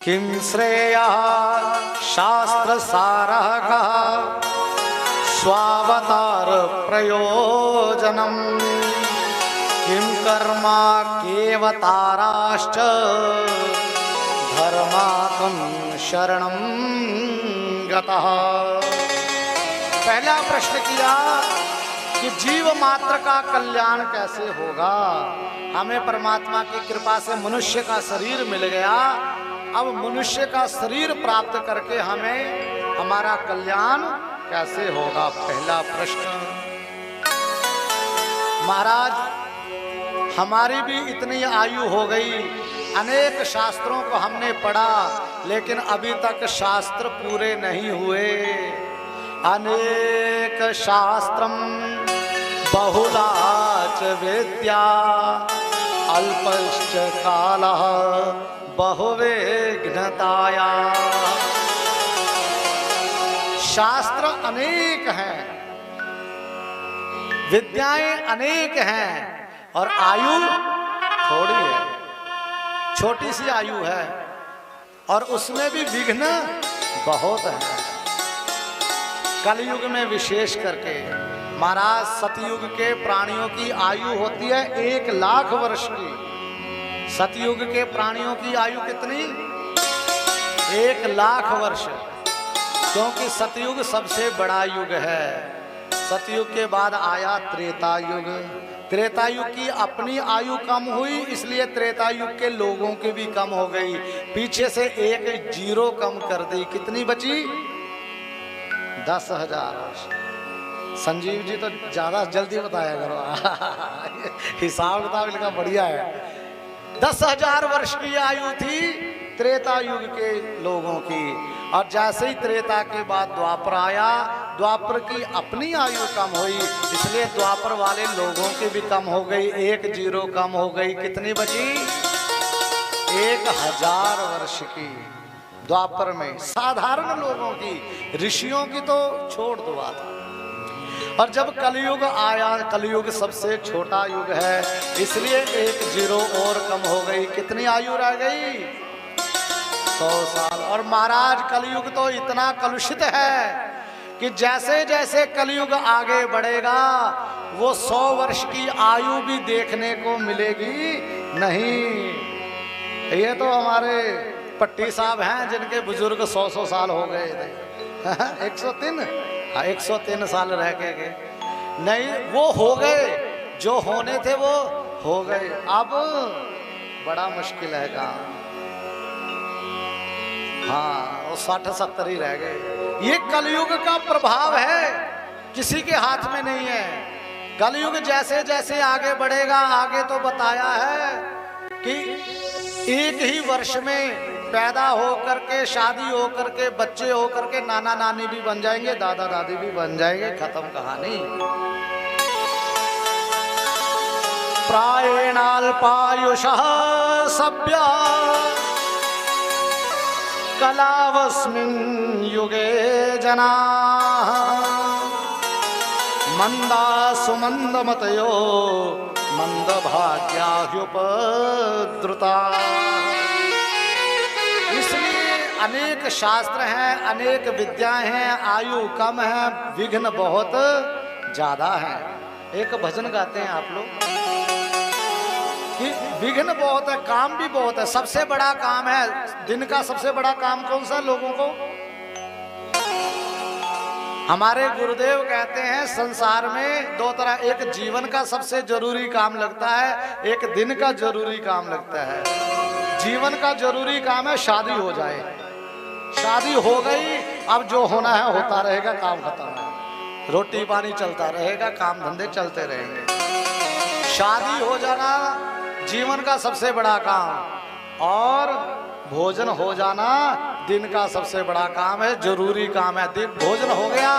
किं श्रेयः शास्त्रसारः कः स्वावतार प्रयोजनम् किं कर्म केवताराश्च धर्मात्म शरणं गतः। पहला प्रश्न किया कि जीव मात्र का कल्याण कैसे होगा। हमें परमात्मा की कृपा से मनुष्य का शरीर मिल गया। अब मनुष्य का शरीर प्राप्त करके हमें हमारा कल्याण कैसे होगा, पहला प्रश्न। महाराज, हमारी भी इतनी आयु हो गई, अनेक शास्त्रों को हमने पढ़ा, लेकिन अभी तक शास्त्र पूरे नहीं हुए। अनेक शास्त्रम बहुलाच विद्या अल्पश्च कालः बहुविघ्नताया। शास्त्र अनेक हैं, विद्याएं अनेक हैं, और आयु थोड़ी है, छोटी सी आयु है, और उसमें भी विघ्न बहुत है। कलयुग में विशेष करके महाराज, सतयुग के प्राणियों की आयु होती है 1,00,000 वर्ष की। सतयुग के प्राणियों की आयु कितनी? 1,00,000 वर्ष, क्योंकि सतयुग सबसे बड़ा युग है। सतयुग के बाद आया त्रेता युग। त्रेता युग की अपनी आयु कम हुई, इसलिए त्रेता युग के लोगों की भी कम हो गई। पीछे से एक जीरो कम कर दी, कितनी बची? 10,000 वर्ष। संजीव जी तो ज्यादा जल्दी बताया करो हिसाब किताब इनका बढ़िया है। 10,000 वर्ष की आयु थी त्रेता युग के लोगों की, और जैसे ही त्रेता के बाद द्वापर आया, द्वापर की अपनी आयु कम हुई, इसलिए द्वापर वाले लोगों की भी कम हो गई, एक जीरो कम हो गई। कितनी बची? 1,000 वर्ष की द्वापर में। साधारण लोगों की, ऋषियों की तो छोड़ दो बात। और जब कलयुग आया, कलयुग सबसे छोटा युग है, इसलिए एक जीरो और कम हो गई। कितनी आयु रह गई? 100 साल। और महाराज, कलयुग तो इतना कलुषित है कि जैसे जैसे कलयुग आगे बढ़ेगा, वो 100 वर्ष की आयु भी देखने को मिलेगी नहीं। ये तो हमारे पट्टी साहब हैं, जिनके बुजुर्ग 100 साल हो गए थे 103 साल रह के गए। नहीं, वो हो गए, जो होने थे वो हो गए। अब बड़ा मुश्किल है काम। हाँ, वो 60-70 ही रह गए। ये कलयुग का प्रभाव है, किसी के हाथ में नहीं है। कलयुग जैसे जैसे आगे बढ़ेगा, आगे तो बताया है कि एक ही वर्ष में पैदा हो करके, शादी हो करके, बच्चे हो करके नाना नानी भी बन जाएंगे, दादा दादी भी बन जाएंगे, खत्म कहानी। प्रायेणाल्पायुषः सभ्या कलावस्मिन् युगे जनाः मंदा सुमंदमतयो मंदभाग्या ह्युपद्रुता। इसलिए अनेक शास्त्र हैं, अनेक विद्याएं हैं, आयु कम है, विघ्न बहुत ज्यादा है। एक भजन गाते हैं आप लोग कि विघ्न बहुत है, काम भी बहुत है। सबसे बड़ा काम है दिन का, सबसे बड़ा काम कौन सा लोगों को? हमारे गुरुदेव कहते हैं संसार में दो तरह, एक जीवन का सबसे जरूरी काम लगता है, एक दिन का जरूरी काम लगता है। जीवन का जरूरी काम है शादी हो जाए, शादी हो गई, अब जो होना है होता रहेगा, काम खत्म है, रोटी पानी चलता रहेगा, काम धंधे चलते रहेंगे। शादी हो जाना जीवन का सबसे बड़ा काम, और भोजन हो जाना दिन का सबसे बड़ा काम है, जरूरी काम है। दिन भोजन हो गया,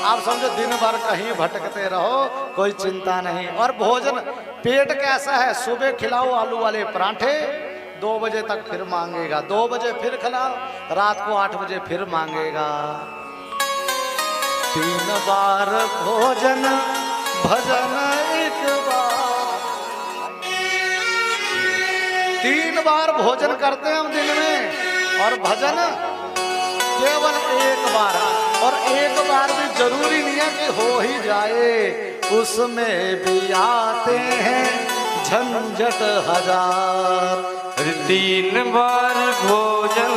आप समझो दिन भर कहीं भटकते रहो, कोई चिंता नहीं। और भोजन, पेट कैसा है? सुबह खिलाओ आलू वाले पराठे, 2 बजे तक फिर मांगेगा, 2 बजे फिर खिलाओ, रात को 8 बजे फिर मांगेगा। 3 बार भोजन भजन 1 बार, 3 बार भोजन करते हैं हम दिन में, और भजन केवल एक बार, और एक बार भी जरूरी नहीं है कि हो ही जाए, उसमें भी आते हैं झंझट हजार। 3 बार भोजन